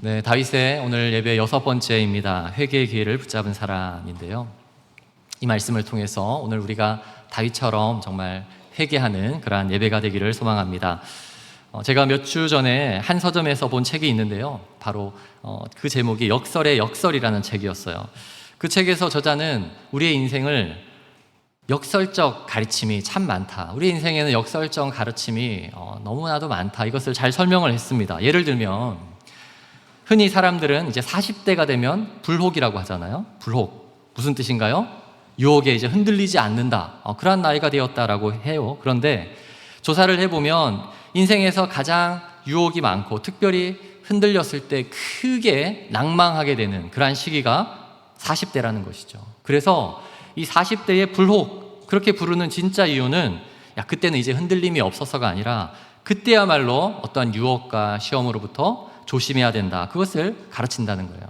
네, 다윗의 오늘 예배 6번째입니다. 회개의 기회를 붙잡은 사람인데요. 이 말씀을 통해서 오늘 우리가 다윗처럼 정말 회개하는 그러한 예배가 되기를 소망합니다. 제가 몇 주 전에 한 서점에서 본 책이 있는데요. 바로 그 제목이 역설의 역설이라는 책이었어요. 그 책에서 저자는 우리의 인생을 역설적 가르침이 참 많다. 우리 인생에는 역설적 가르침이 너무나도 많다. 이것을 잘 설명을 했습니다. 예를 들면 흔히 사람들은 이제 40대가 되면 불혹이라고 하잖아요. 불혹. 무슨 뜻인가요? 유혹에 이제 흔들리지 않는다. 그러한 나이가 되었다라고 해요. 그런데 조사를 해보면 인생에서 가장 유혹이 많고 특별히 흔들렸을 때 크게 낭망하게 되는 그러한 시기가 40대라는 것이죠. 그래서 이 40대의 불혹, 그렇게 부르는 진짜 이유는 그때는 이제 흔들림이 없어서가 아니라 그때야말로 어떠한 유혹과 시험으로부터 조심해야 된다. 그것을 가르친다는 거예요.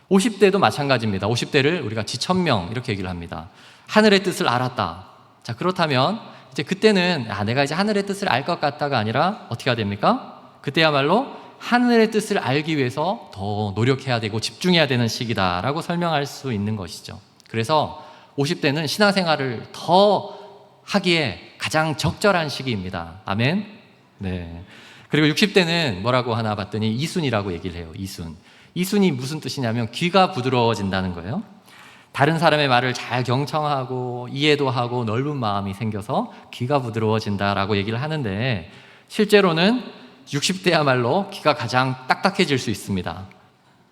50대도 마찬가지입니다. 50대를 우리가 지천명 이렇게 얘기를 합니다. 하늘의 뜻을 알았다. 자, 그렇다면 이제 그때는 내가 이제 하늘의 뜻을 알 것 같다가 아니라 어떻게 해야 됩니까? 그때야말로 하늘의 뜻을 알기 위해서 더 노력해야 되고 집중해야 되는 시기다라고 설명할 수 있는 것이죠. 그래서 50대는 신앙생활을 더 하기에 가장 적절한 시기입니다. 아멘. 네. 그리고 60대는 뭐라고 하나 봤더니 이순이라고 얘기를 해요. 이순이 무슨 뜻이냐면 귀가 부드러워진다는 거예요. 다른 사람의 말을 잘 경청하고 이해도 하고 넓은 마음이 생겨서 귀가 부드러워진다라고 얘기를 하는데 실제로는 60대야말로 귀가 가장 딱딱해질 수 있습니다.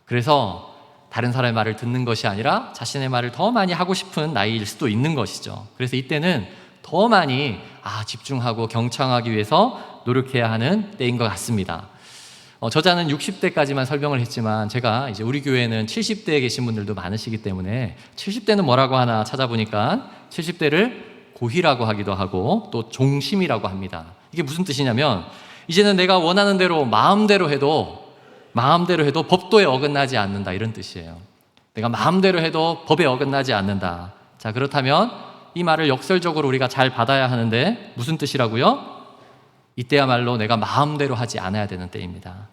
그래서 다른 사람의 말을 듣는 것이 아니라 자신의 말을 더 많이 하고 싶은 나이일 수도 있는 것이죠. 그래서 이때는 더 많이 집중하고 경청하기 위해서 노력해야 하는 때인 것 같습니다. 저자는 60대까지만 설명을 했지만 제가 이제 우리 교회는 70대에 계신 분들도 많으시기 때문에 70대는 뭐라고 하나 찾아보니까 70대를 고희라고 하기도 하고 또 종심이라고 합니다. 이게 무슨 뜻이냐면 이제는 내가 원하는 대로 마음대로 해도 법도에 어긋나지 않는다, 이런 뜻이에요. 내가 마음대로 해도 법에 어긋나지 않는다. 자, 그렇다면 이 말을 역설적으로 우리가 잘 받아야 하는데 무슨 뜻이라고요? 이때야말로 내가 마음대로 하지 않아야 되는 때입니다.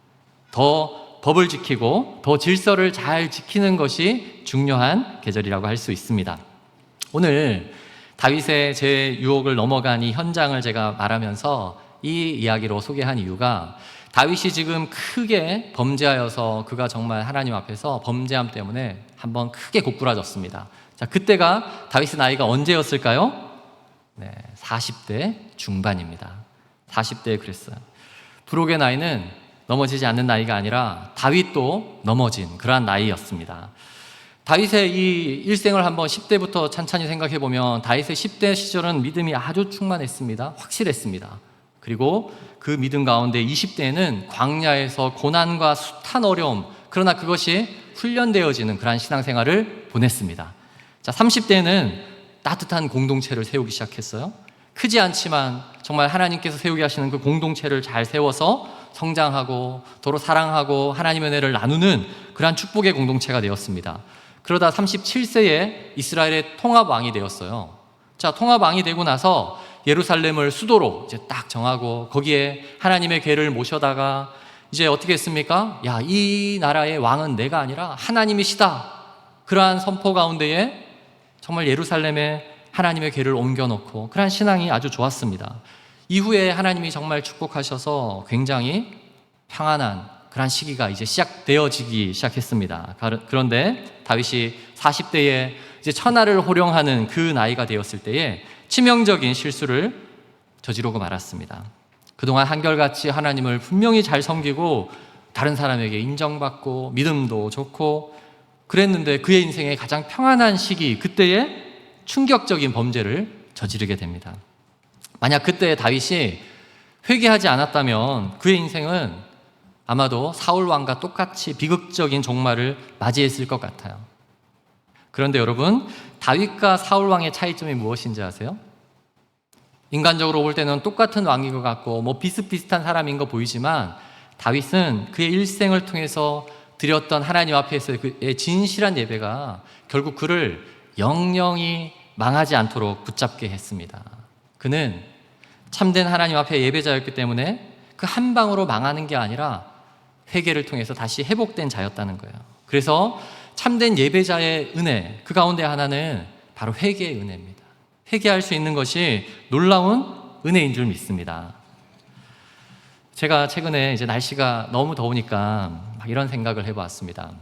더 법을 지키고 더 질서를 잘 지키는 것이 중요한 계절이라고 할 수 있습니다. 오늘 다윗의 제 유혹을 넘어간 이 현장을 제가 말하면서 이 이야기로 소개한 이유가 다윗이 지금 크게 범죄하여서 그가 정말 하나님 앞에서 범죄함 때문에 한번 크게 고꾸라졌습니다. 자, 그때가 다윗의 나이가 언제였을까요? 네, 40대 중반입니다. 40대에 그랬어요. 불혹의 나이는 넘어지지 않는 나이가 아니라 다윗도 넘어진 그러한 나이였습니다. 다윗의 이 일생을 한번 10대부터 찬찬히 생각해 보면 다윗의 10대 시절은 믿음이 아주 충만했습니다. 확실했습니다. 그리고 그 믿음 가운데 20대에는 광야에서 고난과 숱한 어려움, 그러나 그것이 훈련되어지는 그러한 신앙생활을 보냈습니다. 자, 30대에는 따뜻한 공동체를 세우기 시작했어요. 크지 않지만 정말 하나님께서 세우게 하시는 그 공동체를 잘 세워서 성장하고 도로 사랑하고 하나님의 은혜를 나누는 그러한 축복의 공동체가 되었습니다. 그러다 37세에 이스라엘의 통합왕이 되었어요. 자, 통합왕이 되고 나서 예루살렘을 수도로 이제 딱 정하고 거기에 하나님의 궤를 모셔다가 이제 어떻게 했습니까? 이 나라의 왕은 내가 아니라 하나님이시다. 그러한 선포 가운데에 정말 예루살렘에 하나님의 궤를 옮겨놓고 그러한 신앙이 아주 좋았습니다. 이후에 하나님이 정말 축복하셔서 굉장히 평안한 그러한 시기가 이제 시작되어지기 시작했습니다. 그런데 다윗이 40대에 이제 천하를 호령하는 그 나이가 되었을 때에 치명적인 실수를 저지르고 말았습니다. 그동안 한결같이 하나님을 분명히 잘 섬기고 다른 사람에게 인정받고 믿음도 좋고 그랬는데 그의 인생의 가장 평안한 시기, 그때에 충격적인 범죄를 저지르게 됩니다. 만약 그때 다윗이 회개하지 않았다면 그의 인생은 아마도 사울 왕과 똑같이 비극적인 종말을 맞이했을 것 같아요. 그런데 여러분, 다윗과 사울 왕의 차이점이 무엇인지 아세요? 인간적으로 볼 때는 똑같은 왕인 것 같고 비슷비슷한 사람인 거 보이지만 다윗은 그의 일생을 통해서 드렸던 하나님 앞에서의 그의 진실한 예배가 결국 그를 영영이 망하지 않도록 붙잡게 했습니다. 그는 참된 하나님 앞에 예배자였기 때문에 그 한 방으로 망하는 게 아니라 회개를 통해서 다시 회복된 자였다는 거예요. 그래서 참된 예배자의 은혜, 그 가운데 하나는 바로 회개의 은혜입니다. 회개할 수 있는 것이 놀라운 은혜인 줄 믿습니다. 제가 최근에 이제 날씨가 너무 더우니까 막 이런 생각을 해봤습니다.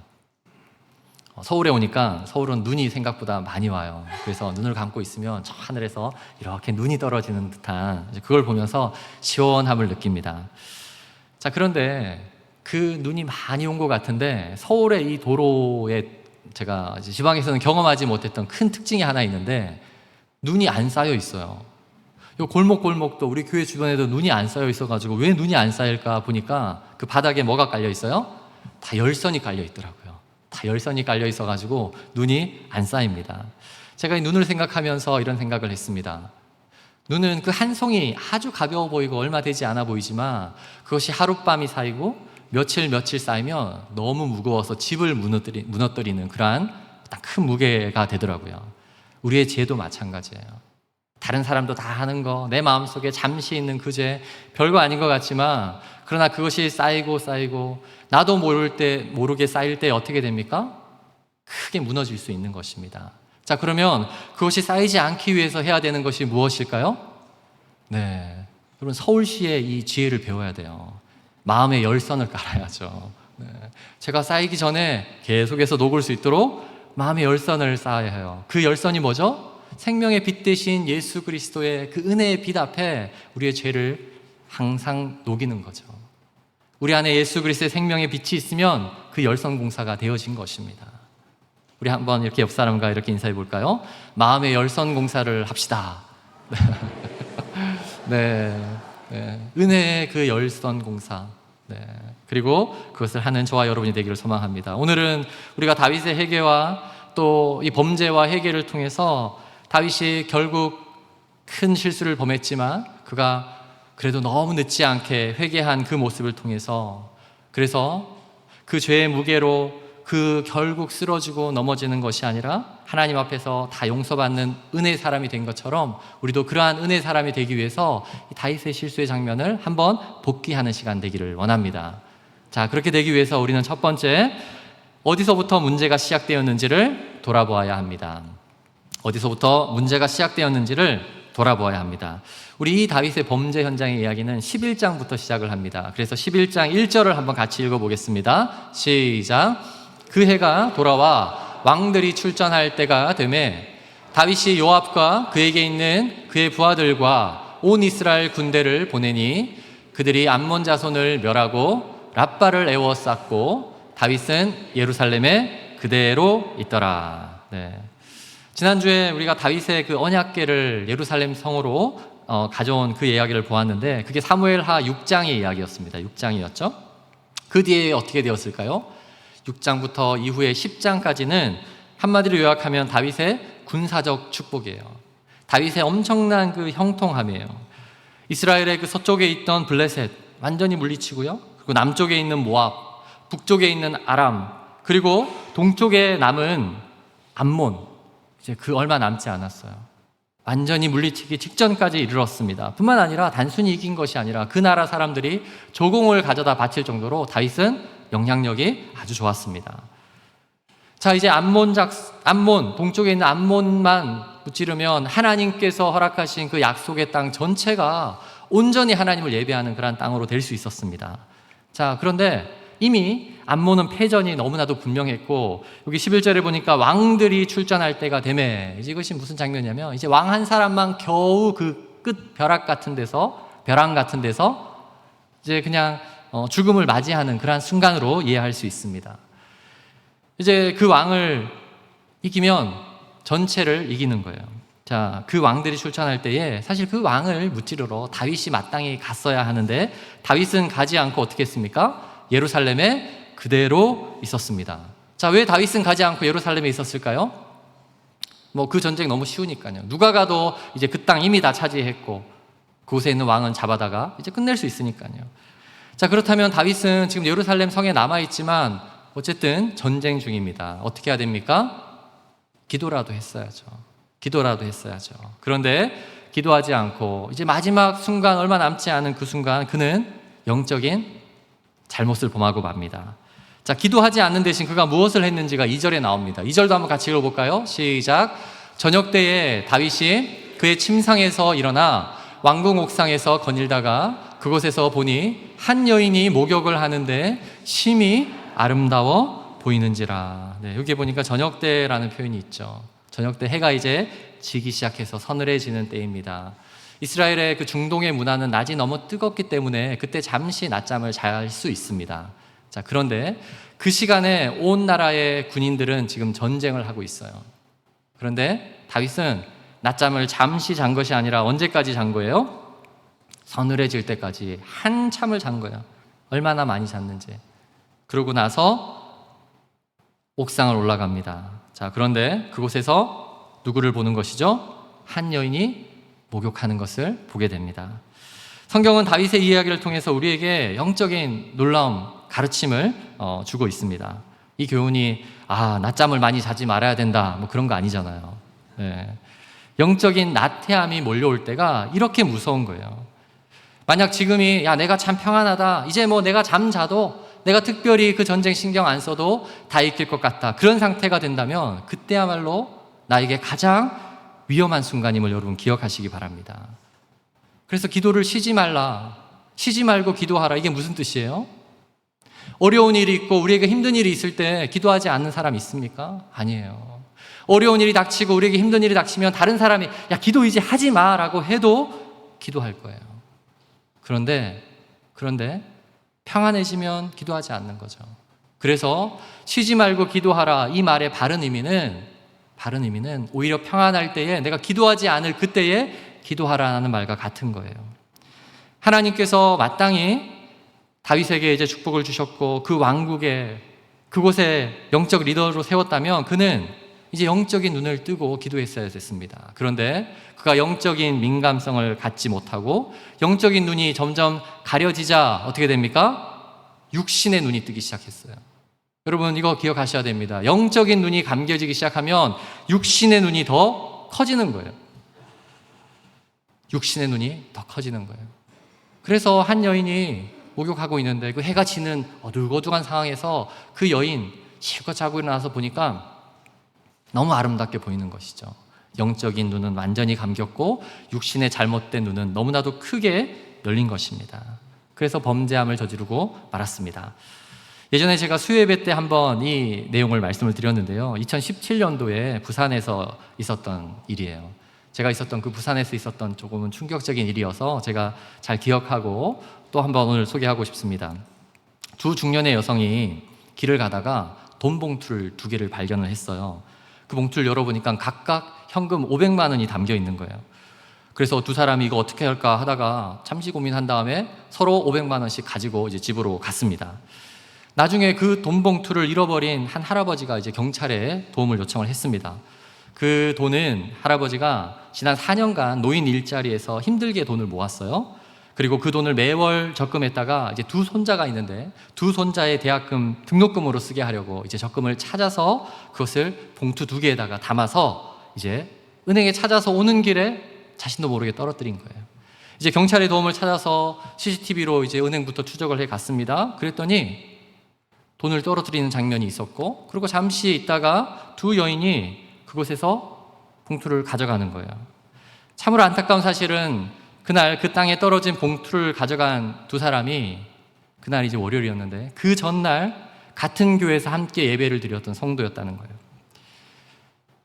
서울에 오니까 서울은 눈이 생각보다 많이 와요. 그래서 눈을 감고 있으면 저 하늘에서 이렇게 눈이 떨어지는 듯한 그걸 보면서 시원함을 느낍니다. 자, 그런데 그 눈이 많이 온 것 같은데 서울의 이 도로에 제가 지방에서는 경험하지 못했던 큰 특징이 하나 있는데 눈이 안 쌓여 있어요. 요 골목골목도 우리 교회 주변에도 눈이 안 쌓여 있어가지고 왜 눈이 안 쌓일까 보니까 그 바닥에 뭐가 깔려 있어요? 다 열선이 깔려 있더라고요. 다 열선이 깔려 있어가지고 눈이 안 쌓입니다. 제가 이 눈을 생각하면서 이런 생각을 했습니다. 눈은 그 한 송이 아주 가벼워 보이고 얼마 되지 않아 보이지만 그것이 하룻밤이 쌓이고 며칠 쌓이면 너무 무거워서 집을 무너뜨리는 그러한 딱 큰 무게가 되더라고요. 우리의 죄도 마찬가지예요. 다른 사람도 다 하는 거, 내 마음속에 잠시 있는 그 죄, 별거 아닌 것 같지만 그러나 그것이 쌓이고 나도 모르게 쌓일 때 어떻게 됩니까? 크게 무너질 수 있는 것입니다. 자, 그러면 그것이 쌓이지 않기 위해서 해야 되는 것이 무엇일까요? 네, 여러분 서울시의 이 지혜를 배워야 돼요. 마음의 열선을 깔아야죠. 네. 제가 쌓이기 전에 계속해서 녹을 수 있도록 마음의 열선을 쌓아야 해요. 그 열선이 뭐죠? 생명의 빛 대신 예수 그리스도의 그 은혜의 빛 앞에 우리의 죄를 항상 녹이는 거죠. 우리 안에 예수 그리스도의 생명의 빛이 있으면 그 열선 공사가 되어진 것입니다. 우리 한번 이렇게 옆 사람과 이렇게 인사해 볼까요? 마음의 열선 공사를 합시다. 네. 은혜의 그 열선 공사. 네. 그리고 그것을 하는 저와 여러분이 되기를 소망합니다. 오늘은 우리가 다윗의 회개와 또 이 범죄와 회개를 통해서 다윗이 결국 큰 실수를 범했지만 그가 그래도 너무 늦지 않게 회개한 그 모습을 통해서 그래서 그 죄의 무게로 그 결국 쓰러지고 넘어지는 것이 아니라 하나님 앞에서 다 용서받는 은혜의 사람이 된 것처럼 우리도 그러한 은혜의 사람이 되기 위해서 다윗의 실수의 장면을 한번 복귀하는 시간 되기를 원합니다. 자, 그렇게 되기 위해서 우리는 첫 번째 어디서부터 문제가 시작되었는지를 돌아보아야 합니다. 어디서부터 문제가 시작되었는지를 돌아보아야 합니다. 우리 이 다윗의 범죄 현장의 이야기는 11장부터 시작을 합니다. 그래서 11장 1절을 한번 같이 읽어보겠습니다. 시작. 그 해가 돌아와 왕들이 출전할 때가 되매 다윗이 요압과 그에게 있는 그의 부하들과 온 이스라엘 군대를 보내니 그들이 암몬 자손을 멸하고 랍바를 에워쌌고 다윗은 예루살렘에 그대로 있더라. 네. 지난주에 우리가 다윗의 그 언약궤를 예루살렘 성으로 가져온 그 이야기를 보았는데 그게 사무엘하 6장의 이야기였습니다. 6장이었죠. 그 뒤에 어떻게 되었을까요? 6장부터 이후에 10장까지는 한마디로 요약하면 다윗의 군사적 축복이에요. 다윗의 엄청난 그 형통함이에요. 이스라엘의 그 서쪽에 있던 블레셋 완전히 물리치고요. 그리고 남쪽에 있는 모압, 북쪽에 있는 아람, 그리고 동쪽에 남은 암몬, 이제 그 얼마 남지 않았어요. 완전히 물리치기 직전까지 이르렀습니다. 뿐만 아니라 단순히 이긴 것이 아니라 그 나라 사람들이 조공을 가져다 바칠 정도로 다윗은 영향력이 아주 좋았습니다. 자, 이제 암몬, 동쪽에 있는 암몬만 무찌르면 하나님께서 허락하신 그 약속의 땅 전체가 온전히 하나님을 예배하는 그런 땅으로 될 수 있었습니다. 자, 그런데 이미 암몬은 패전이 너무나도 분명했고 여기 11절에 보니까 왕들이 출전할 때가 되매 이제 이것이 무슨 장면이냐면 이제 왕 한 사람만 겨우 그 끝 벼랑 같은 데서 이제 그냥 죽음을 맞이하는 그러한 순간으로 이해할 수 있습니다. 이제 그 왕을 이기면 전체를 이기는 거예요. 자, 그 왕들이 출전할 때에 사실 그 왕을 무찌르러 다윗이 마땅히 갔어야 하는데 다윗은 가지 않고 어떻게 했습니까? 예루살렘에 그대로 있었습니다. 자, 왜 다윗은 가지 않고 예루살렘에 있었을까요? 그 전쟁 너무 쉬우니까요. 누가 가도 이제 그 땅 이미 다 차지했고 그곳에 있는 왕은 잡아다가 이제 끝낼 수 있으니까요. 자, 그렇다면 다윗은 지금 예루살렘 성에 남아있지만 어쨌든 전쟁 중입니다. 어떻게 해야 됩니까? 기도라도 했어야죠. 그런데 기도하지 않고 이제 마지막 순간 얼마 남지 않은 그 순간 그는 영적인 잘못을 범하고 맙니다. 자, 기도하지 않는 대신 그가 무엇을 했는지가 2절에 나옵니다. 2절도 한번 같이 읽어볼까요? 시작. 저녁 때에 다윗이 그의 침상에서 일어나 왕궁 옥상에서 거닐다가 그곳에서 보니 한 여인이 목욕을 하는데 심히 아름다워 보이는지라. 네, 여기 보니까 저녁 때라는 표현이 있죠. 저녁 때 해가 이제 지기 시작해서 서늘해지는 때입니다. 이스라엘의 그 중동의 문화는 낮이 너무 뜨겁기 때문에 그때 잠시 낮잠을 잘 수 있습니다. 자, 그런데 그 시간에 온 나라의 군인들은 지금 전쟁을 하고 있어요. 그런데 다윗은 낮잠을 잠시 잔 것이 아니라 언제까지 잔 거예요? 서늘해질 때까지 한참을 잔 거예요. 얼마나 많이 잤는지. 그러고 나서 옥상을 올라갑니다. 자, 그런데 그곳에서 누구를 보는 것이죠? 한 여인이 목욕하는 것을 보게 됩니다. 성경은 다윗의 이야기를 통해서 우리에게 영적인 놀라움, 가르침을 주고 있습니다. 이 교훈이 낮잠을 많이 자지 말아야 된다 뭐 그런 거 아니잖아요. 네. 영적인 나태함이 몰려올 때가 이렇게 무서운 거예요. 만약 지금이 내가 참 평안하다, 이제 뭐 내가 잠자도 내가 특별히 그 전쟁 신경 안 써도 다 이길 것 같다, 그런 상태가 된다면 그때야말로 나에게 가장 위험한 순간임을 여러분 기억하시기 바랍니다. 그래서 기도를 쉬지 말라, 쉬지 말고 기도하라, 이게 무슨 뜻이에요? 어려운 일이 있고 우리에게 힘든 일이 있을 때 기도하지 않는 사람 있습니까? 아니에요. 어려운 일이 닥치고 우리에게 힘든 일이 닥치면 다른 사람이 기도 이제 하지 마 라고 해도 기도할 거예요. 그런데 평안해지면 기도하지 않는 거죠. 그래서 쉬지 말고 기도하라, 이 말의 바른 의미는 오히려 평안할 때에, 내가 기도하지 않을 그때에 기도하라는 말과 같은 거예요. 하나님께서 마땅히 다윗에게 이제 축복을 주셨고 그 왕국에, 그곳에 영적 리더로 세웠다면 그는 이제 영적인 눈을 뜨고 기도했어야 됐습니다. 그런데 그가 영적인 민감성을 갖지 못하고 영적인 눈이 점점 가려지자 어떻게 됩니까? 육신의 눈이 뜨기 시작했어요. 여러분, 이거 기억하셔야 됩니다. 영적인 눈이 감겨지기 시작하면 육신의 눈이 더 커지는 거예요. 육신의 눈이 더 커지는 거예요. 그래서 한 여인이 목욕하고 있는데 그 해가 지는 어둑어둑한 상황에서 그 여인 실컷 자고 일어나서 보니까 너무 아름답게 보이는 것이죠. 영적인 눈은 완전히 감겼고 육신의 잘못된 눈은 너무나도 크게 열린 것입니다. 그래서 범죄함을 저지르고 말았습니다. 예전에 제가 수요예배 때 한번 이 내용을 말씀을 드렸는데요. 2017년도에 부산에서 있었던 일이에요. 제가 있었던 그 부산에서 있었던 조금은 충격적인 일이어서 제가 잘 기억하고 또 한번 오늘 소개하고 싶습니다. 두 중년의 여성이 길을 가다가 돈 봉투를 2개를 발견을 했어요. 그 봉투를 열어보니까 각각 현금 500만 원이 담겨 있는 거예요. 그래서 두 사람이 이거 어떻게 할까 하다가 잠시 고민한 다음에 서로 500만 원씩 가지고 이제 집으로 갔습니다. 나중에 그 돈 봉투를 잃어버린 한 할아버지가 이제 경찰에 도움을 요청을 했습니다. 그 돈은 할아버지가 지난 4년간 노인 일자리에서 힘들게 돈을 모았어요. 그리고 그 돈을 매월 적금했다가 이제 두 손자가 있는데 두 손자의 대학금 등록금으로 쓰게 하려고 이제 적금을 찾아서 그것을 봉투 2개에다가 담아서 이제 은행에 찾아서 오는 길에 자신도 모르게 떨어뜨린 거예요. 이제 경찰의 도움을 찾아서 CCTV로 이제 은행부터 추적을 해 갔습니다. 그랬더니 돈을 떨어뜨리는 장면이 있었고, 그리고 잠시 있다가 두 여인이 그곳에서 봉투를 가져가는 거예요. 참으로 안타까운 사실은 그날 그 땅에 떨어진 봉투를 가져간 두 사람이 그날 이제 월요일이었는데 그 전날 같은 교회에서 함께 예배를 드렸던 성도였다는 거예요.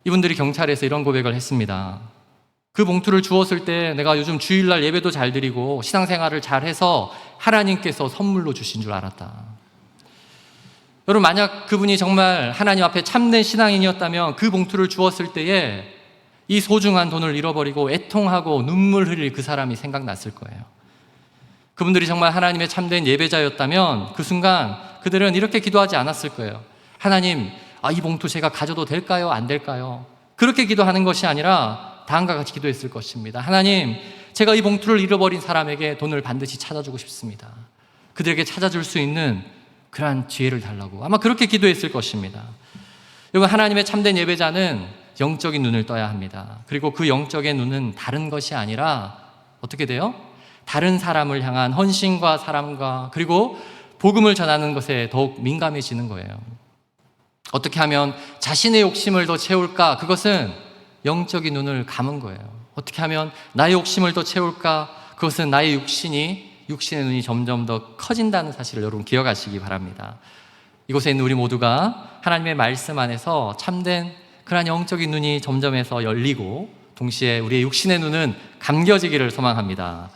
이분들이 경찰에서 이런 고백을 했습니다. 그 봉투를 주었을 때 내가 요즘 주일날 예배도 잘 드리고 신앙생활을 잘해서 하나님께서 선물로 주신 줄 알았다. 여러분, 만약 그분이 정말 하나님 앞에 참된 신앙인이었다면 그 봉투를 주었을 때에 이 소중한 돈을 잃어버리고 애통하고 눈물 흘릴 그 사람이 생각났을 거예요. 그분들이 정말 하나님의 참된 예배자였다면 그 순간 그들은 이렇게 기도하지 않았을 거예요. 하나님, 이 봉투 제가 가져도 될까요? 안 될까요? 그렇게 기도하는 것이 아니라 다음과 같이 기도했을 것입니다. 하나님, 제가 이 봉투를 잃어버린 사람에게 돈을 반드시 찾아주고 싶습니다. 그들에게 찾아줄 수 있는 그러한 지혜를 달라고 아마 그렇게 기도했을 것입니다. 여러분, 하나님의 참된 예배자는 영적인 눈을 떠야 합니다. 그리고 그 영적인 눈은 다른 것이 아니라 어떻게 돼요? 다른 사람을 향한 헌신과 사랑과 그리고 복음을 전하는 것에 더욱 민감해지는 거예요. 어떻게 하면 자신의 욕심을 더 채울까? 그것은 영적인 눈을 감은 거예요. 어떻게 하면 나의 욕심을 더 채울까? 그것은 나의 육신의 눈이 점점 더 커진다는 사실을 여러분 기억하시기 바랍니다. 이곳에 있는 우리 모두가 하나님의 말씀 안에서 참된 그러한 영적인 눈이 점점해서 열리고 동시에 우리의 육신의 눈은 감겨지기를 소망합니다.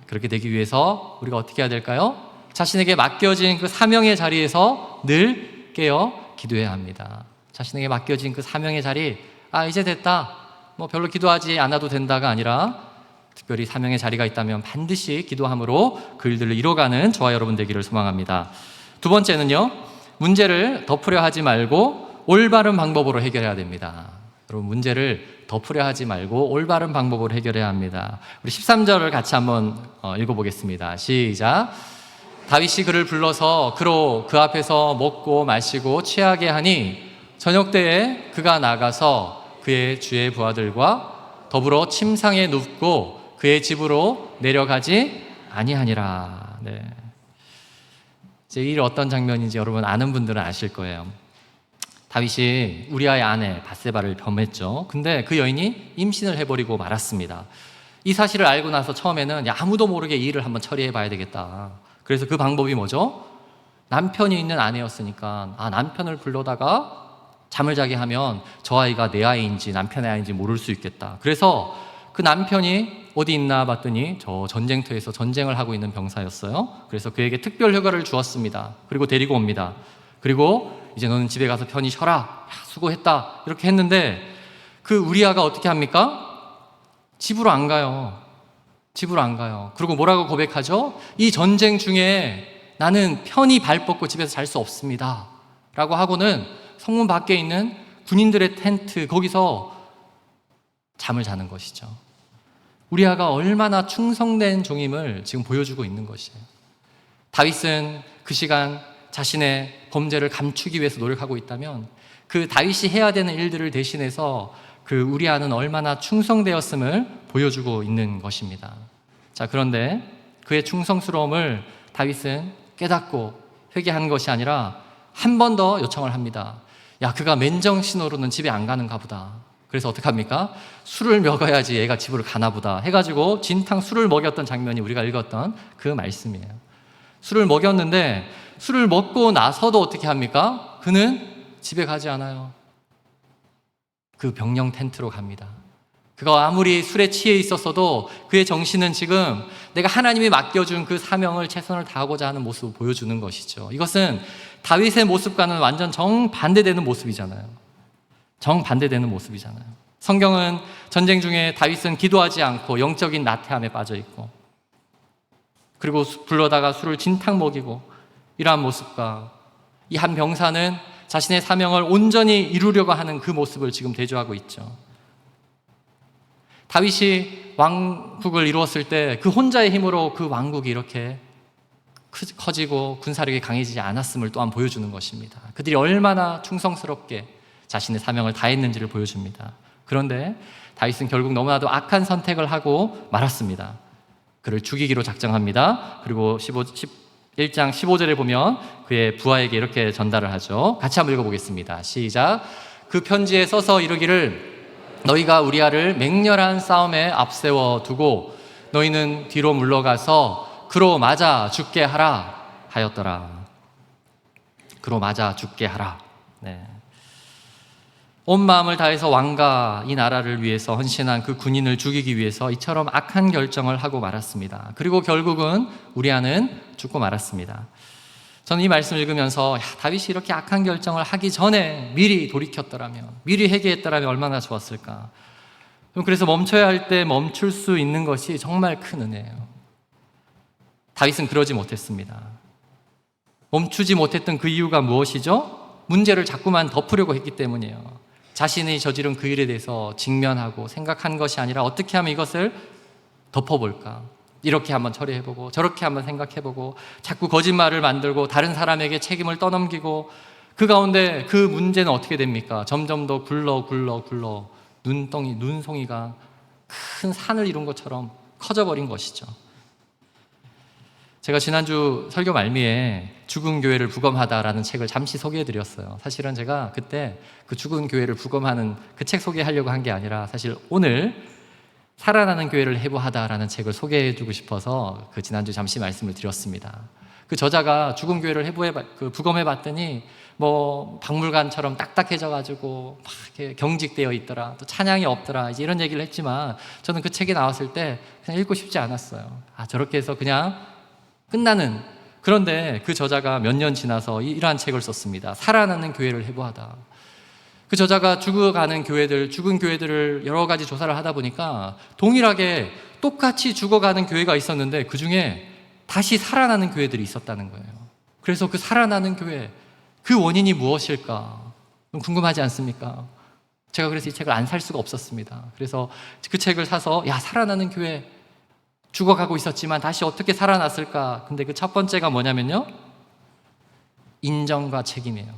그렇게 되기 위해서 우리가 어떻게 해야 될까요? 자신에게 맡겨진 그 사명의 자리에서 늘 깨어 기도해야 합니다. 자신에게 맡겨진 그 사명의 자리, 이제 됐다, 별로 기도하지 않아도 된다가 아니라 특별히 사명의 자리가 있다면 반드시 기도함으로 그 일들을 이뤄가는 저와 여러분 되기를 소망합니다. 두 번째는요, 문제를 덮으려 하지 말고 올바른 방법으로 해결해야 됩니다. 여러분, 문제를 덮으려 하지 말고 올바른 방법으로 해결해야 합니다. 우리 13절을 같이 한번 읽어보겠습니다. 시작. 다윗이 그를 불러서 그로 그 앞에서 먹고 마시고 취하게 하니 저녁 때에 그가 나가서 그의 주의 부하들과 더불어 침상에 눕고 그의 집으로 내려가지 아니하니라. 네. 이제 이 어떤 장면인지 여러분 아는 분들은 아실 거예요. 다윗이 우리아의 아내 밧세바를 범했죠. 근데 그 여인이 임신을 해버리고 말았습니다. 이 사실을 알고 나서 처음에는 아무도 모르게 이 일을 한번 처리해 봐야 되겠다. 그래서 그 방법이 뭐죠? 남편이 있는 아내였으니까 남편을 불러다가 잠을 자게 하면 저 아이가 내 아이인지 남편의 아이인지 모를 수 있겠다. 그래서 그 남편이 어디 있나 봤더니 저 전쟁터에서 전쟁을 하고 있는 병사였어요. 그래서 그에게 특별 휴가를 주었습니다. 그리고 데리고 옵니다. 그리고 이제 너는 집에 가서 편히 쉬어라. 수고했다. 이렇게 했는데 그 우리아가 어떻게 합니까? 집으로 안 가요. 집으로 안 가요. 그리고 뭐라고 고백하죠? 이 전쟁 중에 나는 편히 발 뻗고 집에서 잘 수 없습니다. 라고 하고는 성문 밖에 있는 군인들의 텐트, 거기서 잠을 자는 것이죠. 우리아가 얼마나 충성된 종임을 지금 보여주고 있는 것이에요. 다윗은 그 시간 자신의 범죄를 감추기 위해서 노력하고 있다면 그 다윗이 해야 되는 일들을 대신해서 그 우리아는 얼마나 충성되었음을 보여주고 있는 것입니다. 자, 그런데 그의 충성스러움을 다윗은 깨닫고 회개한 것이 아니라 한 번 더 요청을 합니다. 그가 맨정신으로는 집에 안 가는가 보다. 그래서 어떻게 합니까? 술을 먹어야지 얘가 집으로 가나 보다 해가지고 진탕 술을 먹였던 장면이 우리가 읽었던 그 말씀이에요. 술을 먹였는데 술을 먹고 나서도 어떻게 합니까? 그는 집에 가지 않아요. 그 병영 텐트로 갑니다. 그가 아무리 술에 취해 있었어도 그의 정신은 지금 내가 하나님이 맡겨준 그 사명을 최선을 다하고자 하는 모습을 보여주는 것이죠. 이것은 다윗의 모습과는 완전 정반대되는 모습이잖아요. 정반대되는 모습이잖아요. 성경은 전쟁 중에 다윗은 기도하지 않고 영적인 나태함에 빠져 있고, 그리고 불러다가 술을 진탕 먹이고, 이러한 모습과 이 한 병사는 자신의 사명을 온전히 이루려고 하는 그 모습을 지금 대조하고 있죠. 다윗이 왕국을 이루었을 때 그 혼자의 힘으로 그 왕국이 이렇게 커지고 군사력이 강해지지 않았음을 또한 보여주는 것입니다. 그들이 얼마나 충성스럽게 자신의 사명을 다했는지를 보여줍니다. 그런데 다윗은 결국 너무나도 악한 선택을 하고 말았습니다. 그를 죽이기로 작정합니다. 그리고 1장 15절에 보면 그의 부하에게 이렇게 전달을 하죠. 같이 한번 읽어보겠습니다. 시작. 그 편지에 써서 이르기를 너희가 우리아를 맹렬한 싸움에 앞세워 두고 너희는 뒤로 물러가서 그로 맞아 죽게 하라 하였더라. 그로 맞아 죽게 하라. 네. 온 마음을 다해서 왕과 이 나라를 위해서 헌신한 그 군인을 죽이기 위해서 이처럼 악한 결정을 하고 말았습니다. 그리고 결국은 우리아는 죽고 말았습니다. 저는 이 말씀을 읽으면서 다윗이 이렇게 악한 결정을 하기 전에 미리 돌이켰더라면, 미리 회개했더라면 얼마나 좋았을까. 그래서 멈춰야 할 때 멈출 수 있는 것이 정말 큰 은혜예요. 다윗은 그러지 못했습니다. 멈추지 못했던 그 이유가 무엇이죠? 문제를 자꾸만 덮으려고 했기 때문이에요. 자신이 저지른 그 일에 대해서 직면하고 생각한 것이 아니라 어떻게 하면 이것을 덮어볼까? 이렇게 한번 처리해보고 저렇게 한번 생각해보고 자꾸 거짓말을 만들고 다른 사람에게 책임을 떠넘기고 그 가운데 그 문제는 어떻게 됩니까? 점점 더 굴러 눈송이가 큰 산을 이룬 것처럼 커져버린 것이죠. 제가 지난주 설교 말미에 죽은 교회를 부검하다라는 책을 잠시 소개해드렸어요. 사실은 제가 그때 그 죽은 교회를 부검하는 그 책 소개하려고 한 게 아니라 사실 오늘 살아나는 교회를 해부하다라는 책을 소개해주고 싶어서 그 지난주 잠시 말씀을 드렸습니다. 그 저자가 죽은 교회를 부검해봤더니 뭐 박물관처럼 딱딱해져가지고 막 이렇게 경직되어 있더라, 또 찬양이 없더라, 이제 이런 얘기를 했지만 저는 그 책이 나왔을 때 그냥 읽고 싶지 않았어요. 저렇게 해서 그냥 끝나는. 그런데 그 저자가 몇 년 지나서 이러한 책을 썼습니다. 살아나는 교회를 해부하다. 그 저자가 죽은 교회들을 여러 가지 조사를 하다 보니까 동일하게 똑같이 죽어가는 교회가 있었는데 그 중에 다시 살아나는 교회들이 있었다는 거예요. 그래서 그 살아나는 교회, 그 원인이 무엇일까? 궁금하지 않습니까? 제가 그래서 이 책을 안 살 수가 없었습니다. 그래서 그 책을 사서 살아나는 교회, 죽어가고 있었지만 다시 어떻게 살아났을까? 근데 그 첫 번째가 뭐냐면요, 인정과 책임이에요.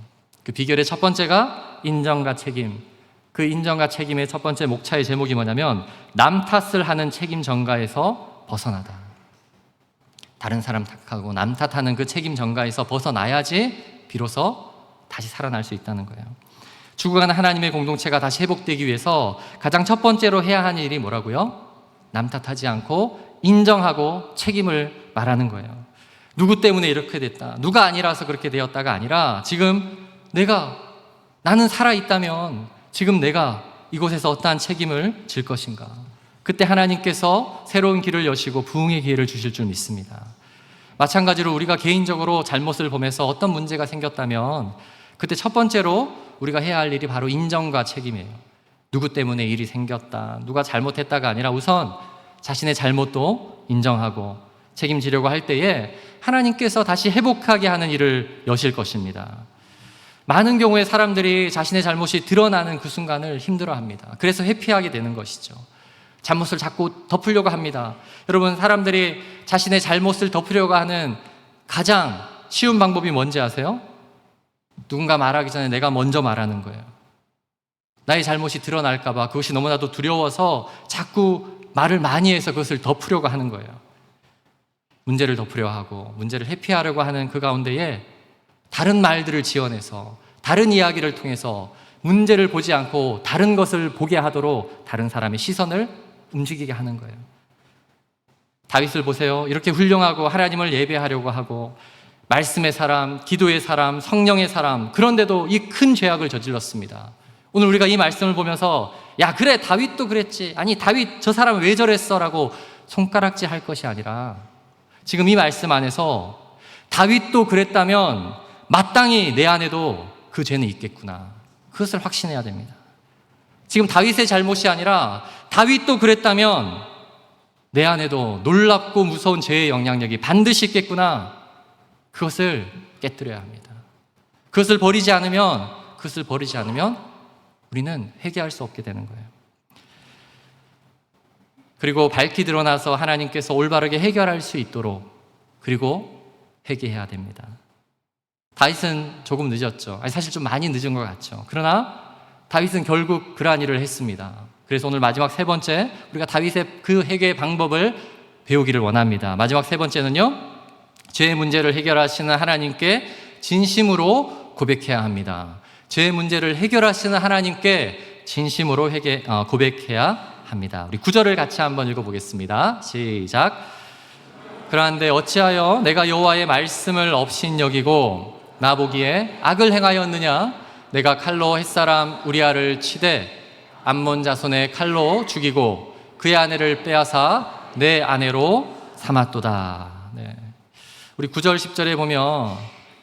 그 비결의 첫 번째가 인정과 책임. 그 인정과 책임의 첫 번째 목차의 제목이 뭐냐면 남 탓을 하는 책임 전가에서 벗어나다. 다른 사람 탓하고 남 탓하는 그 책임 전가에서 벗어나야지 비로소 다시 살아날 수 있다는 거예요. 죽어가는 하나님의 공동체가 다시 회복되기 위해서 가장 첫 번째로 해야 하는 일이 뭐라고요? 남 탓하지 않고 인정하고 책임을 말하는 거예요. 누구 때문에 이렇게 됐다, 누가 아니라서 그렇게 되었다가 아니라 지금 나는 살아있다면 지금 내가 이곳에서 어떠한 책임을 질 것인가. 그때 하나님께서 새로운 길을 여시고 부흥의 기회를 주실 줄 믿습니다. 마찬가지로 우리가 개인적으로 잘못을 범해서 어떤 문제가 생겼다면 그때 첫 번째로 우리가 해야 할 일이 바로 인정과 책임이에요. 누구 때문에 일이 생겼다, 누가 잘못했다가 아니라 우선 자신의 잘못도 인정하고 책임지려고 할 때에 하나님께서 다시 회복하게 하는 일을 여실 것입니다. 많은 경우에 사람들이 자신의 잘못이 드러나는 그 순간을 힘들어합니다. 그래서 회피하게 되는 것이죠. 잘못을 자꾸 덮으려고 합니다. 여러분, 사람들이 자신의 잘못을 덮으려고 하는 가장 쉬운 방법이 뭔지 아세요? 누군가 말하기 전에 내가 먼저 말하는 거예요. 나의 잘못이 드러날까 봐 그것이 너무나도 두려워서 자꾸 말을 많이 해서 그것을 덮으려고 하는 거예요. 문제를 덮으려 하고 문제를 회피하려고 하는 그 가운데에 다른 말들을 지어내서 다른 이야기를 통해서 문제를 보지 않고 다른 것을 보게 하도록 다른 사람의 시선을 움직이게 하는 거예요. 다윗을 보세요. 이렇게 훌륭하고 하나님을 예배하려고 하고 말씀의 사람, 기도의 사람, 성령의 사람, 그런데도 이 큰 죄악을 저질렀습니다. 오늘 우리가 이 말씀을 보면서 그래, 다윗도 그랬지, 아니 다윗 저 사람 왜 저랬어 라고 손가락질 할 것이 아니라 지금 이 말씀 안에서 다윗도 그랬다면 마땅히 내 안에도 그 죄는 있겠구나, 그것을 확신해야 됩니다. 지금 다윗의 잘못이 아니라 다윗도 그랬다면 내 안에도 놀랍고 무서운 죄의 영향력이 반드시 있겠구나, 그것을 깨뜨려야 합니다. 그것을 버리지 않으면 우리는 회개할 수 없게 되는 거예요. 그리고 밝히 드러나서 하나님께서 올바르게 해결할 수 있도록 그리고 회개해야 됩니다. 다윗은 조금 늦었죠. 사실 좀 많이 늦은 것 같죠. 그러나 다윗은 결국 그러한 일을 했습니다. 그래서 오늘 마지막 세 번째, 우리가 다윗의 그 해결 방법을 배우기를 원합니다. 마지막 세 번째는요, 죄의 문제를 해결하시는 하나님께 진심으로 고백해야 합니다. 죄의 문제를 해결하시는 하나님께 진심으로 고백해야 합니다. 우리 9절을 같이 한번 읽어보겠습니다. 시작. 그런데 어찌하여 내가 여호와의 말씀을 업신여기고 나보기에 악을 행하였느냐? 내가 칼로 햇사람 우리아를 치되 암몬 자손의 칼로 죽이고 그의 아내를 빼앗아 내 아내로 삼았도다. 우리 9절 10절에 보면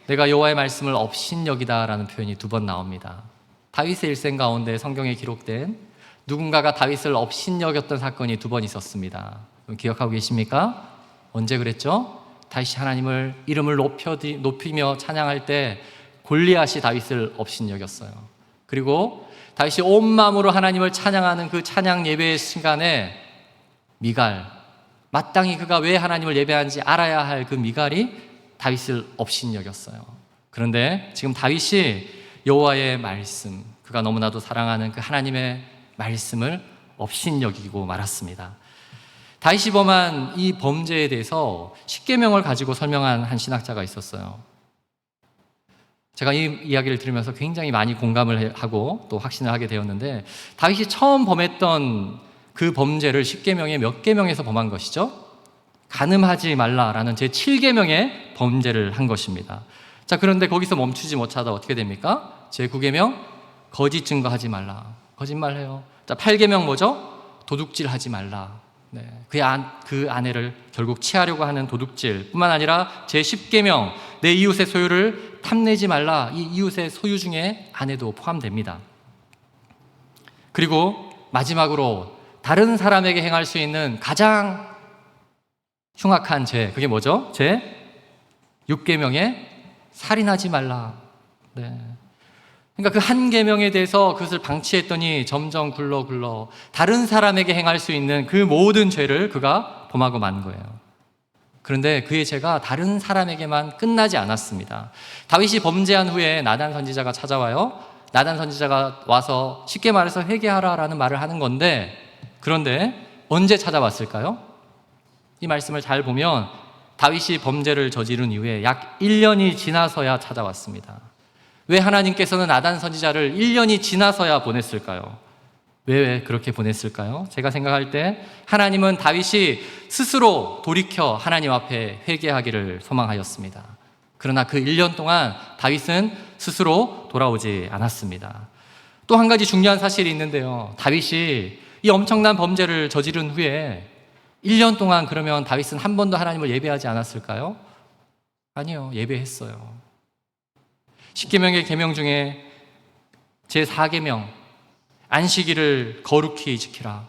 내가 여호와의 말씀을 업신여기다라는 표현이 2번 나옵니다. 다윗의 일생 가운데 성경에 기록된 누군가가 다윗을 업신여겼던 사건이 2번 있었습니다. 기억하고 계십니까? 언제 그랬죠? 다윗이 하나님을 이름을 높이며 찬양할 때 골리앗이 다윗을 업신여겼어요. 그리고 다윗이 온 마음으로 하나님을 찬양하는 그 찬양 예배의 시간에 미갈, 마땅히 그가 왜 하나님을 예배하는지 알아야 할 그 미갈이 다윗을 업신여겼어요. 그런데 지금 다윗이 여호와의 말씀, 그가 너무나도 사랑하는 그 하나님의 말씀을 업신여기고 말았습니다. 다윗이 범한 이 범죄에 대해서 십계명을 가지고 설명한 한 신학자가 있었어요. 제가 이 이야기를 들으면서 굉장히 많이 공감을 하고 또 확신을 하게 되었는데, 다윗이 처음 범했던 그 범죄를 십계명의 몇 계명에서 범한 것이죠? 간음하지 말라라는 제7계명의 범죄를 한 것입니다. 자, 그런데 거기서 멈추지 못하다 어떻게 됩니까? 제9계명 거짓 증거하지 말라. 거짓말해요. 자, 8계명 뭐죠? 도둑질하지 말라. 네, 그 아내를 결국 치하려고 하는 도둑질 뿐만 아니라 제10계명 내 이웃의 소유를 탐내지 말라. 이 이웃의 소유 중에 아내도 포함됩니다. 그리고 마지막으로 다른 사람에게 행할 수 있는 가장 흉악한 죄, 그게 뭐죠? 제6계명에 살인하지 말라. 네. 그러니까 그 한 계명에 대해서 그것을 방치했더니 점점 굴러 다른 사람에게 행할 수 있는 그 모든 죄를 그가 범하고 만 거예요. 그런데 그의 죄가 다른 사람에게만 끝나지 않았습니다. 다윗이 범죄한 후에 나단 선지자가 찾아와요. 나단 선지자가 와서 쉽게 말해서 회개하라라는 말을 하는 건데, 그런데 언제 찾아왔을까요? 이 말씀을 잘 보면 다윗이 범죄를 저지른 이후에 약 1년이 지나서야 찾아왔습니다. 왜 하나님께서는 나단 선지자를 1년이 지나서야 보냈을까요? 왜 그렇게 보냈을까요? 제가 생각할 때 하나님은 다윗이 스스로 돌이켜 하나님 앞에 회개하기를 소망하였습니다. 그러나 그 1년 동안 다윗은 스스로 돌아오지 않았습니다. 또 한 가지 중요한 사실이 있는데요. 다윗이 이 엄청난 범죄를 저지른 후에 1년 동안 그러면 다윗은 한 번도 하나님을 예배하지 않았을까요? 아니요, 예배했어요. 10계명의 계명 중에 제4계명 안식일을 거룩히 지키라.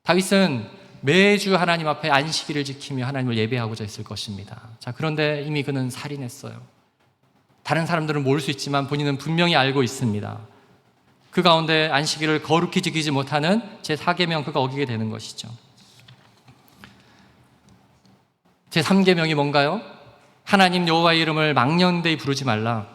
다윗은 매주 하나님 앞에 안식일을 지키며 하나님을 예배하고자 했을 것입니다. 자, 그런데 이미 그는 살인했어요. 다른 사람들은 모를 수 있지만 본인은 분명히 알고 있습니다. 그 가운데 안식일을 거룩히 지키지 못하는 제4계명 그가 어기게 되는 것이죠. 제3계명이 뭔가요? 하나님 여호와의 이름을 망령되이 부르지 말라.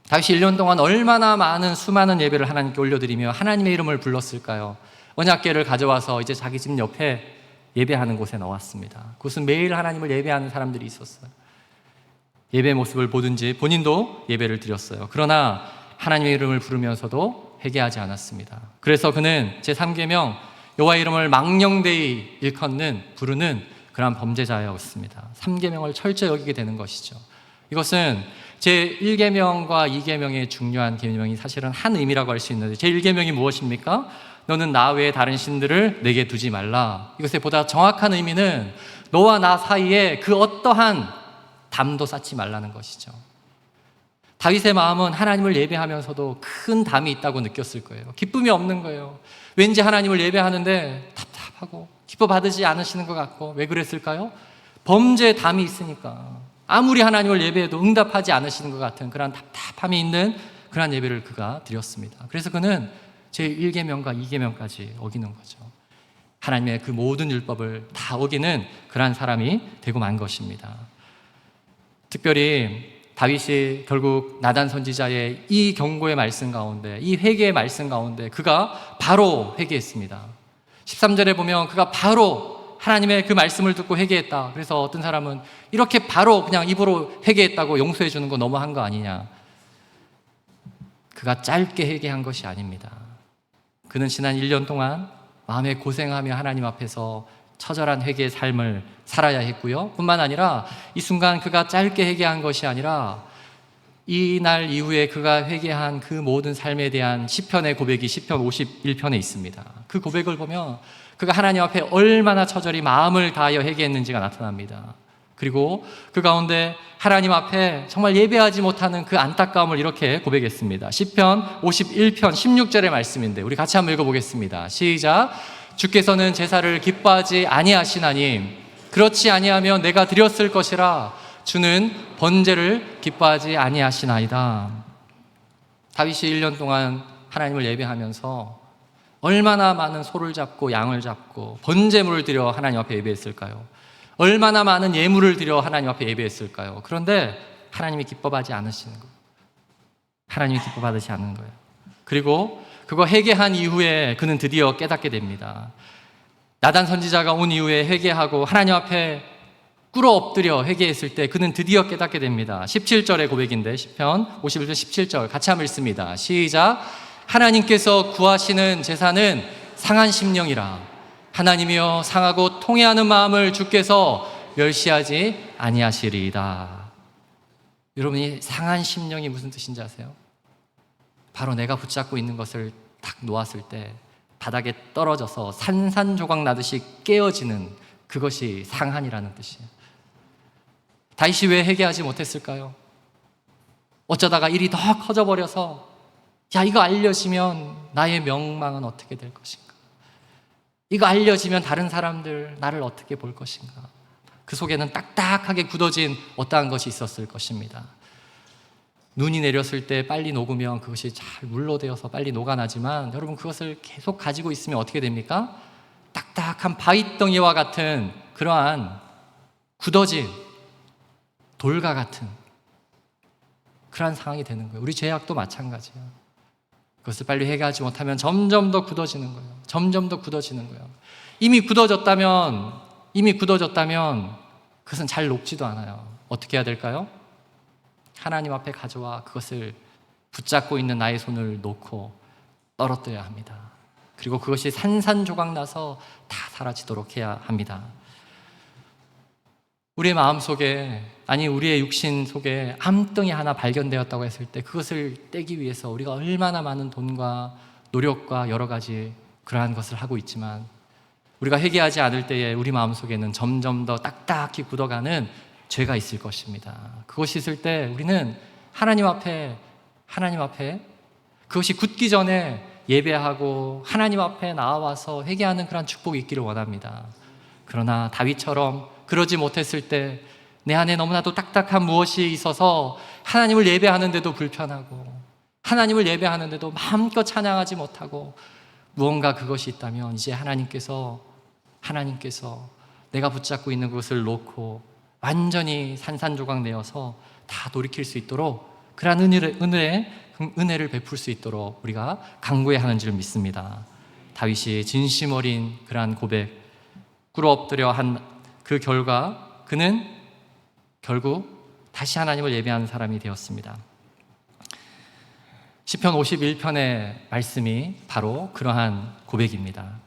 다윗이 1년 동안 얼마나 많은 수많은 예배를 하나님께 올려드리며 하나님의 이름을 불렀을까요? 언약궤를 가져와서 이제 자기 집 옆에 예배하는 곳에 넣었습니다. 그것은 매일 하나님을 예배하는 사람들이 있었어요. 예배 모습을 보든지 본인도 예배를 드렸어요. 그러나 하나님의 이름을 부르면서도 회개하지 않았습니다. 그래서 그는 제3계명 여호와의 이름을 망령되이 일컫는 부르는 그러한 범죄자였습니다. 3계명을 철저히 여기게 되는 것이죠. 이것은 제1계명과 2계명의 중요한 계명이 사실은 한 의미라고 할 수 있는데, 제1계명이 무엇입니까? 너는 나 외에 다른 신들을 내게 두지 말라. 이것의 보다 정확한 의미는 너와 나 사이에 그 어떠한 담도 쌓지 말라는 것이죠. 다윗의 마음은 하나님을 예배하면서도 큰 담이 있다고 느꼈을 거예요. 기쁨이 없는 거예요. 왠지 하나님을 예배하는데 답답하고 기뻐 받으지 않으시는 것 같고. 왜 그랬을까요? 범죄의 담이 있으니까. 아무리 하나님을 예배해도 응답하지 않으시는 것 같은 그런 답답함이 있는 그런 예배를 그가 드렸습니다. 그래서 그는 제1계명과 2계명까지 어기는 거죠. 하나님의 그 모든 율법을 다 어기는 그런 사람이 되고 만 것입니다. 특별히 다윗이 결국 나단 선지자의 이 경고의 말씀 가운데, 이 회개의 말씀 가운데 그가 바로 회개했습니다. 13절에 보면 그가 바로 하나님의 그 말씀을 듣고 회개했다. 그래서 어떤 사람은 이렇게 바로 그냥 입으로 회개했다고 용서해 주는 거 너무한 거 아니냐. 그가 짧게 회개한 것이 아닙니다. 그는 지난 1년 동안 마음에 고생하며 하나님 앞에서 처절한 회개의 삶을 살아야 했고요. 뿐만 아니라 이 순간 그가 짧게 회개한 것이 아니라 이 날 이후에 그가 회개한 그 모든 삶에 대한 시편의 고백이 시편 51편에 있습니다. 그 고백을 보면 그가 하나님 앞에 얼마나 처절히 마음을 다하여 회개했는지가 나타납니다. 그리고 그 가운데 하나님 앞에 정말 예배하지 못하는 그 안타까움을 이렇게 고백했습니다. 시편 51편 16절의 말씀인데 우리 같이 한번 읽어보겠습니다. 시작. 주께서는 제사를 기뻐하지 아니하시나니 그렇지 아니하면 내가 드렸을 것이라. 주는 번제를 기뻐하지 아니하시나이다. 다윗이 1년 동안 하나님을 예배하면서 얼마나 많은 소를 잡고 양을 잡고 번제물을 드려 하나님 앞에 예배했을까요? 얼마나 많은 예물을 드려 하나님 앞에 예배했을까요? 그런데 하나님이 기뻐하지 않으시는 거예요. 하나님이 기뻐받으시 않는 거예요. 그리고 그거 회개한 이후에 그는 드디어 깨닫게 됩니다. 나단 선지자가 온 이후에 회개하고 하나님 앞에 꿇어 엎드려 회개했을 때 그는 드디어 깨닫게 됩니다. 17절의 고백인데 시편 51편 17절 같이 한번 읽습니다. 시작. 하나님께서 구하시는 제사는 상한 심령이라. 하나님이여 상하고 통회하는 마음을 주께서 멸시하지 아니하시리이다. 여러분이 상한 심령이 무슨 뜻인지 아세요? 바로 내가 붙잡고 있는 것을 딱 놓았을 때 바닥에 떨어져서 산산조각 나듯이 깨어지는 그것이 상한이라는 뜻이에요. 다윗이 왜 회개하지 못했을까요? 어쩌다가 일이 더 커져버려서 야, 이거 알려지면 나의 명망은 어떻게 될 것인가? 이거 알려지면 다른 사람들 나를 어떻게 볼 것인가? 그 속에는 딱딱하게 굳어진 어떠한 것이 있었을 것입니다. 눈이 내렸을 때 빨리 녹으면 그것이 잘 물로 되어서 빨리 녹아나지만 여러분 그것을 계속 가지고 있으면 어떻게 됩니까? 딱딱한 바위덩이와 같은 그러한 굳어진 돌과 같은 그러한 상황이 되는 거예요. 우리 죄악도 마찬가지예요. 그것을 빨리 회개하지 못하면 점점 더 굳어지는 거예요. 점점 더 굳어지는 거예요. 이미 굳어졌다면 그것은 잘 녹지도 않아요. 어떻게 해야 될까요? 하나님 앞에 가져와 그것을 붙잡고 있는 나의 손을 놓고 떨어뜨려야 합니다. 그리고 그것이 산산조각 나서 다 사라지도록 해야 합니다. 우리의 마음속에, 아니 우리의 육신 속에 암덩이 하나 발견되었다고 했을 때 그것을 떼기 위해서 우리가 얼마나 많은 돈과 노력과 여러 가지 그러한 것을 하고 있지만 우리가 회개하지 않을 때에 우리 마음속에는 점점 더 딱딱히 굳어가는 죄가 있을 것입니다. 그것이 있을 때 우리는 하나님 앞에 그것이 굳기 전에 예배하고 하나님 앞에 나와서 회개하는 그런 축복이 있기를 원합니다. 그러나 다윗처럼 그러지 못했을 때 내 안에 너무나도 딱딱한 무엇이 있어서 하나님을 예배하는데도 불편하고 하나님을 예배하는데도 마음껏 찬양하지 못하고 무언가 그것이 있다면 이제 하나님께서 내가 붙잡고 있는 것을 놓고 완전히 산산조각 내어서 다 돌이킬 수 있도록 그러한 은혜를 베풀 수 있도록 우리가 간구해야 하는 줄 믿습니다. 다윗이 진심 어린 그러한 고백 꿇어 엎드려 한 그 결과 그는 결국 다시 하나님을 예배하는 사람이 되었습니다. 시편 51편의 말씀이 바로 그러한 고백입니다.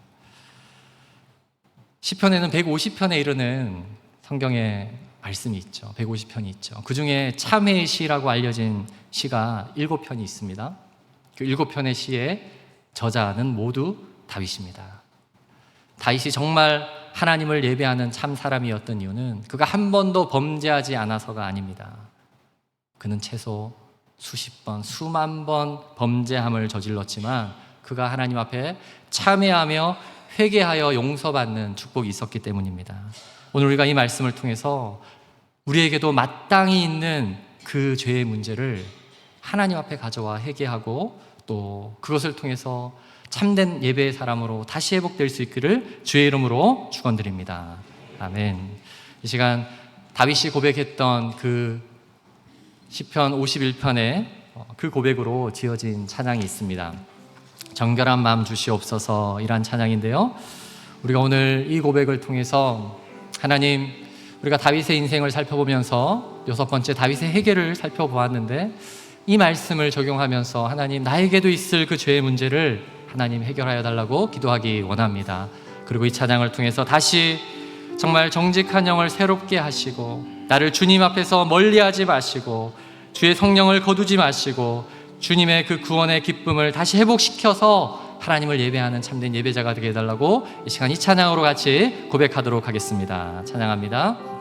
시편에는 150편에 이르는 성경의 말씀이 있죠. 150편이 있죠. 그 중에 참회의 시라고 알려진 시가 7편이 있습니다. 그 7편의 시의 저자는 모두 다윗입니다. 다윗이 정말 하나님을 예배하는 참 사람이었던 이유는 그가 한 번도 범죄하지 않아서가 아닙니다. 그는 최소 수십 번, 수만 번 범죄함을 저질렀지만 그가 하나님 앞에 참회하며 회개하여 용서받는 축복이 있었기 때문입니다. 오늘 우리가 이 말씀을 통해서 우리에게도 마땅히 있는 그 죄의 문제를 하나님 앞에 가져와 회개하고 또 그것을 통해서 참된 예배의 사람으로 다시 회복될 수 있기를 주의 이름으로 축원드립니다. 아멘. 이 시간 다윗이 고백했던 그 시편 51편의 그 고백으로 지어진 찬양이 있습니다. 정결한 마음 주시옵소서 이란 찬양인데요. 우리가 오늘 이 고백을 통해서 하나님, 우리가 다윗의 인생을 살펴보면서 6번째 다윗의 회개를 살펴보았는데 이 말씀을 적용하면서 하나님 나에게도 있을 그 죄의 문제를 하나님 해결하여 달라고 기도하기 원합니다. 그리고 이 찬양을 통해서 다시 정말 정직한 영을 새롭게 하시고 나를 주님 앞에서 멀리하지 마시고 주의 성령을 거두지 마시고 주님의 그 구원의 기쁨을 다시 회복시켜서 하나님을 예배하는 참된 예배자가 되게 해달라고 이 시간 이 찬양으로 같이 고백하도록 하겠습니다. 찬양합니다.